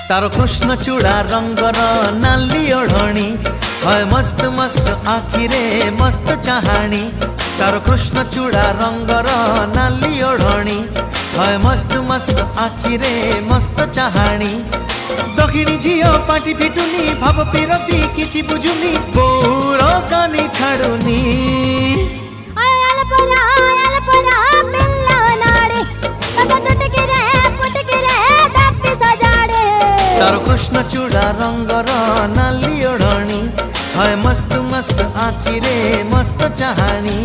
तारो कृष्ण चूड़ा रंगर नाली ओढ़णी है मस्त मस्त आखिरे मस्त चाहाणी। तारो कृष्ण चूड़ा रंगर नाली ओढ़णी है मस्त मस्त आखिरे मस्त चाहाणी। दक्षिणी झियो पाटी फिटुनी भाव पिरती किछि बुझुनी बोर कानी छाड़ुनी। तारो कृष्ण चूड़ा रंगर नाली ओढ़णी है मस्त मस्त आखिरे मस्त चाहाणी।